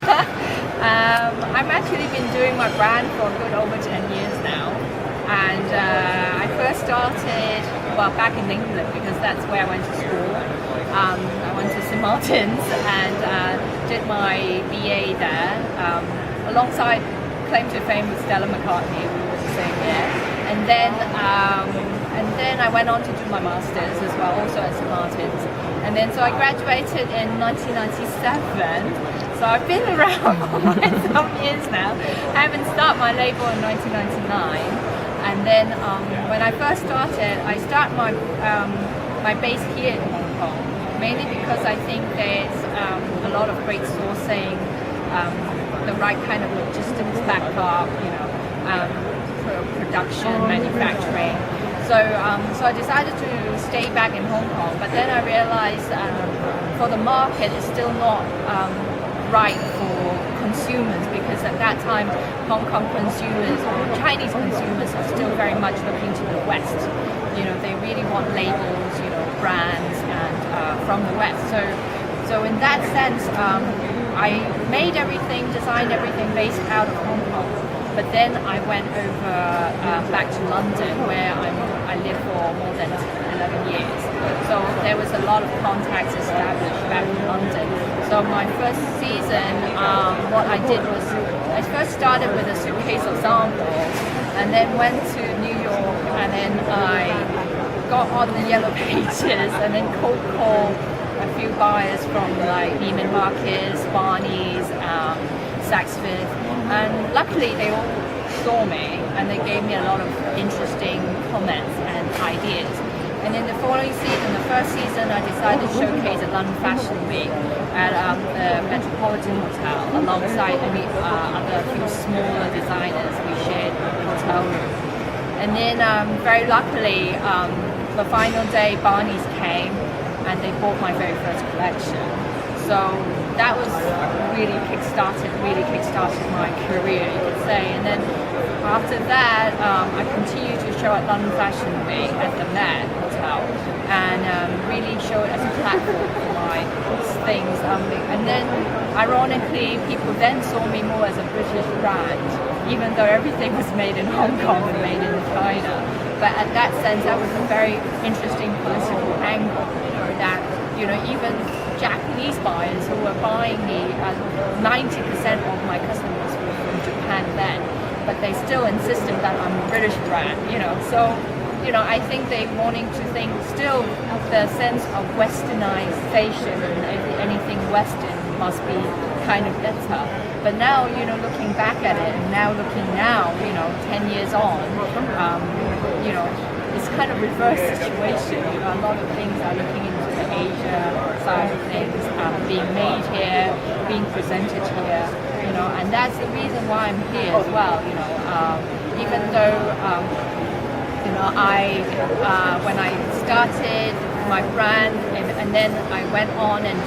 I've actually been doing my brand for a good over 10 years now. And I first started, back in England because that's where I went to school. I went to St. Martin's and did my BA there alongside claim to fame with Stella McCartney, we were the same year. And then I went on to do my master's as well, also at St. Martin's. And then so I graduated in 1997. So I've been around for quite some years now. I haven't started my label in 1999. And then when I first started, I started my base here in Hong Kong, mainly because I think there's a lot of great sourcing, the right kind of logistics backup, production, manufacturing. So I decided to stay back in Hong Kong, but then I realized for the market it's still not right for consumers, because at that time Hong Kong consumers or Chinese consumers are still very much looking to the West. They really want labels, brands and from the West. So in that sense, I made everything, designed everything based out of Hong Kong. But then I went over back to London, where I lived for more than 11 years. So there was a lot of contacts established back in London. So my first season, what I did was I first started with a suitcase of samples, and then went to New York, and then I got on the Yellow Pages, and then cold called a few buyers from like Neiman Marcus, Barney's, Saks Fifth, and luckily they all saw me and they gave me a lot of interesting comments and ideas. And in the following season, the first season, I decided to showcase at London Fashion Week at the Metropolitan Hotel alongside other few smaller designers. We shared the hotel room. And then very luckily, the final day Barney's came and they bought my very first collection. So that was really kickstarted my career, you could say. And then after that, I continued to show at London Fashion Week at the Met Hotel, and really show it as a platform for my things. And then, ironically, people then saw me more as a British brand, even though everything was made in Hong Kong and made in China. But at that sense, that was a very interesting political angle, that even Japanese buyers who were buying me, 90% of my customers were from Japan then, but they still insisted that I'm a British brand, So, I think they wanting to think still the sense of westernization, and anything Western must be kind of better. But now, looking back at it, and now looking 10 years on, it's kind of reverse situation. A lot of things are looking into the Asia side of things, being made here, being presented here, and that's the reason why I'm here as well. Even though when I started my brand, and then I went on and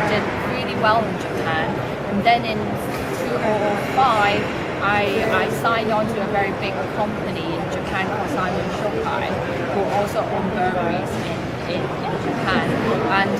did really well in Japan, and then in 2005 I signed on to a very big company in Japan called Simon Shokai, who also own Burberry's in Japan, and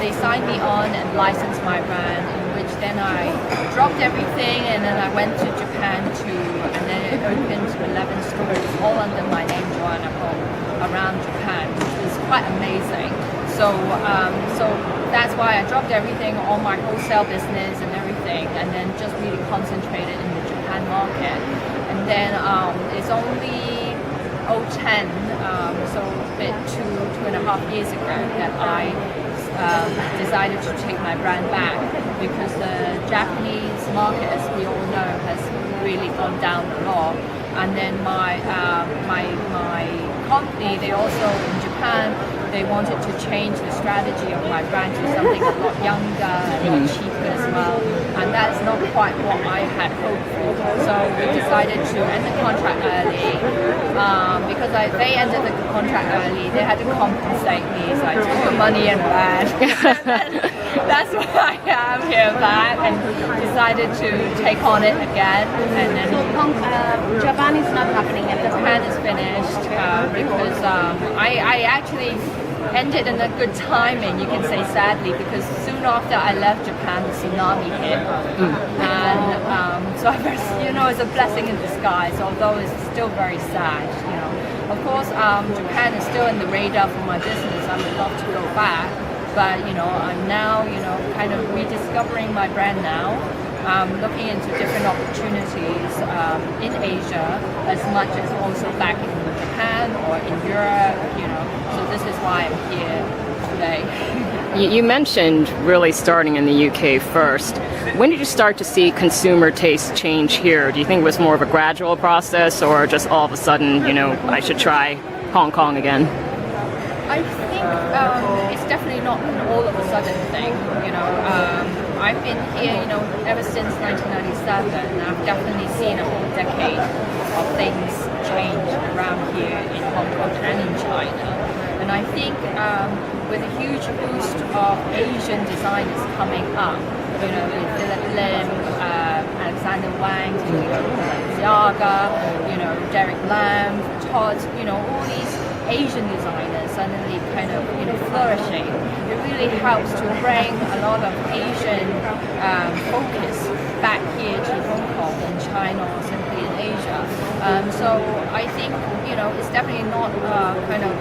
they signed me on and licensed my brand, in which then I dropped everything, and then I went to Japan and then it opened 11 stores all under my name, Johanna Ho, around Japan, which was quite amazing. So that's why I dropped everything, all my wholesale business and everything, and then just really concentrated in the Japan market. And then it's only 2010, so a bit 2.5 years ago, that I decided to take my brand back, because the Japanese market, as we all know, has really gone down a lot. And then my company, they also in Japan, they wanted to change the strategy of my brand to something a lot younger and a lot cheaper as well, and that's not quite what I had hoped for. So we decided to end the contract early, because they ended the contract early. They had to compensate me, so I took the money and ran. That's why I'm here back, and decided to take on it again. And then Japan is not happening at the Japan is finished, because I actually ended in a good timing, you can say, sadly, because soon after I left Japan, the tsunami hit, and so it's a blessing in disguise. Although it's still very sad, Of course, Japan is still in the radar for my business. I would love to go back, but I'm now kind of rediscovering my brand now. Looking into different opportunities in Asia as much as also back in Japan or in Europe, So this is why I'm here today. You mentioned really starting in the UK first. When did you start to see consumer taste change here? Do you think it was more of a gradual process or just all of a sudden, I should try Hong Kong again? I think it's definitely not an all of a sudden thing, I've been here, ever since 1997, and I've definitely seen a whole decade of things change around here in Hong Kong and in China. And I think with a huge boost of Asian designers coming up, Philip Lim, Alexander Wang, Balenciaga, Derek Lam, Todd, all these Asian designers suddenly kind of flourishing. It really helps to bring a lot of Asian focus back here to Hong Kong and China or simply in Asia. So I think it's definitely not kind of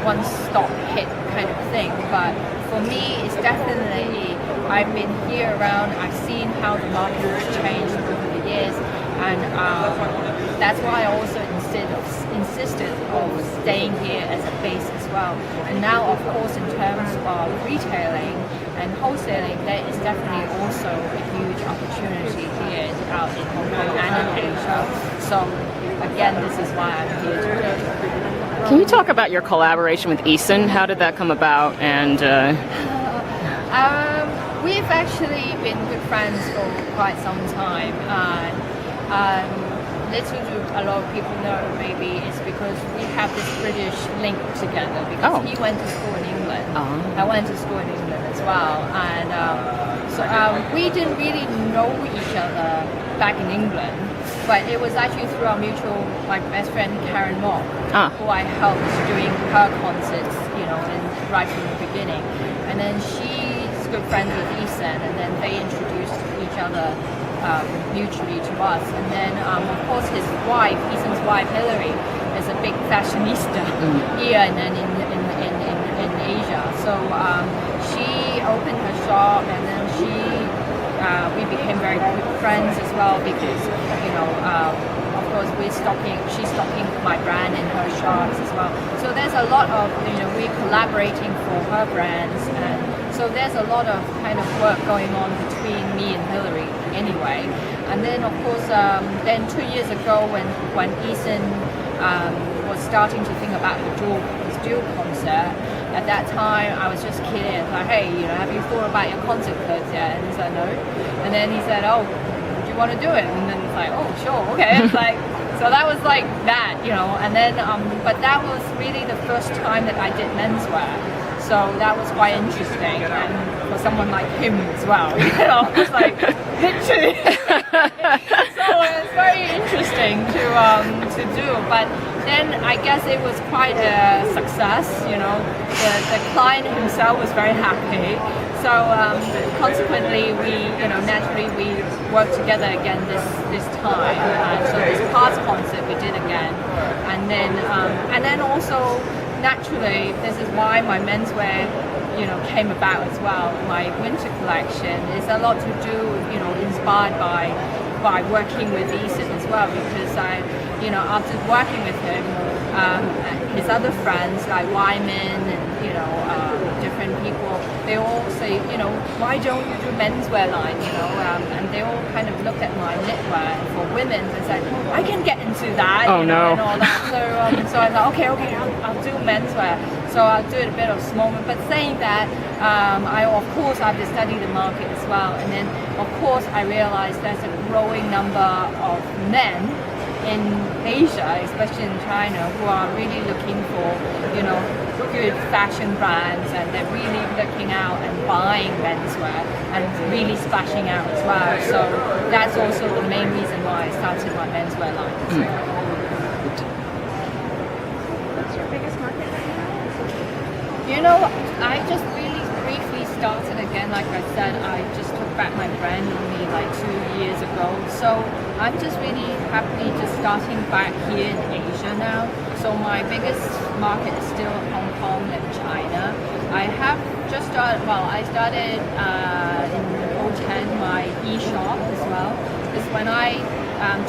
one-stop hit kind of thing, but for me it's definitely, I've been here around, I've seen how the market has changed over the years, and that's why I also insisted on staying here as a base as well. And now, of course, in terms of retailing and wholesaling, there is definitely also a huge opportunity here out in Hong Kong and in Asia. So again, this is why I'm here today. Can you talk about your collaboration with Eason? How did that come about? And we've actually been good friends for quite some time. Little do a lot of people know, maybe it's because we have this British link together, because he went to school in England. I went to school in England as well, and so we didn't really know each other back in England, but it was actually through our mutual, my best friend Karen Mock, who I helped doing her concerts, right from the beginning. And then she's good friends with Eason, and then they introduced each other mutually to us. And then, of course, his wife, Eason's wife, Hillary, is a big fashionista here and then in Asia. So she opened her shop, and then we became very good friends as well, because, of course, she's stocking my brand in her shops as well. So there's a lot of, we're collaborating for her brands, and so there's a lot of kind of work going on between me and Hillary anyway. And then, of course, then 2 years ago when Eason was starting to think about his dual concert, at that time I was just kidding, like, hey, have you thought about your concert clothes yet? And he said no. And then he said, oh, do you want to do it? And then it's like, oh, sure, okay. It's like, so that was like that, and then but that was really the first time that I did menswear. So that was quite interesting, and for someone like him as well, it's like literally. So it's very interesting to do. But then I guess it was quite a success. The client himself was very happy. So consequently, naturally we worked together again this time. So this past concert we did again, and then also. Naturally, this is why my menswear, came about as well. My winter collection is a lot to do, inspired by working with Eason as well, because after working with him, his other friends like Wyman and different people, they all say, why don't you do menswear line? And they all kind of look at my knitwear for women and say, I can get into that. And all that. So I thought, okay, I'll do menswear. So I'll do a bit of small, but saying that, of course I have to study the market as well. And then, of course, I realized there's a growing number of men in Asia, especially in China, who are really looking for, good fashion brands, and they're really looking out and buying menswear and really splashing out as well. So that's also the main reason why I started my menswear line. What's your biggest market right now? You know, I just really briefly started again. Like I said, I just took back my brand only like 2 years ago. So I'm just really happy just starting back here in Asia now. So my biggest market is still Hong Kong and China. I have just started, well, I started in 2010 my e-shop as well. Because when I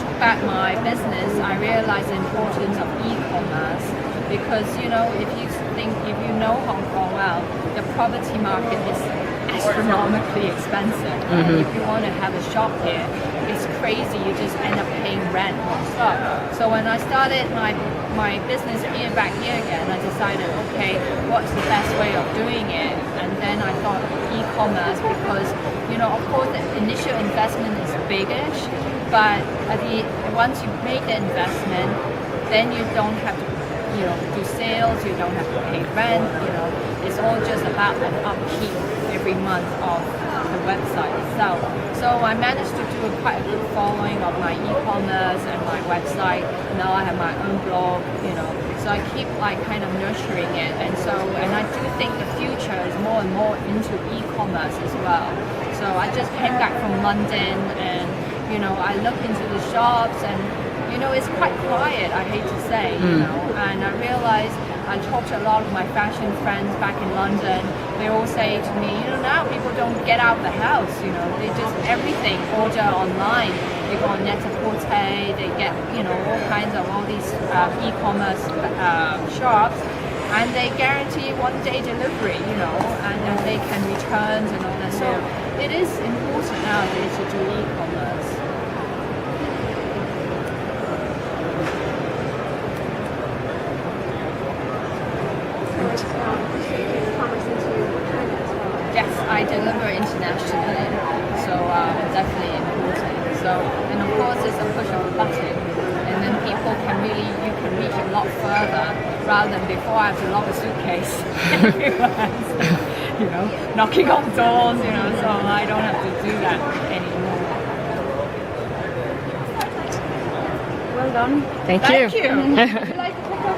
took back my business, I realized the importance of e-commerce. Because, you know, if you know Hong Kong well, the property market is astronomically expensive. And if you want to have a shop here, it's crazy. You just end up paying rent non-stop. So when I started my business back here again, I decided, okay, what's the best way of doing it? And then I thought e-commerce, because, you know, of course the initial investment is biggish, but once you make the investment, then you don't have to, you know, do sales, you don't have to pay rent, you know, it's all just about an upkeep every month of the website itself. So I managed to do quite a good following of my e-commerce and my website. Now I have my own blog, you know, so I keep like kind of nurturing it. And I do think the future is more and more into e-commerce as well. So I just came back from London and, you know, I looked into the shops and, you know, it's quite quiet, I hate to say, you know, and I realized, I talked to a lot of my fashion friends back in London, they all say to me, you know, now people don't get out of the house, you know, they just, everything, order online, they go on Net-a-Porter, they get, you know, all kinds of all these e-commerce shops, and they guarantee 1-day delivery, you know, and then they can returns and all that, so it is important nowadays to do e-commerce. Yes, I deliver internationally, so definitely important. So, and of course, it's a push of a button, and then people you can reach a lot further rather than before I have to lock a suitcase everywhere, you know, knocking on doors, you know. So I don't have to do that anymore. Well done. Thank you. Thank you. Would you like to pick up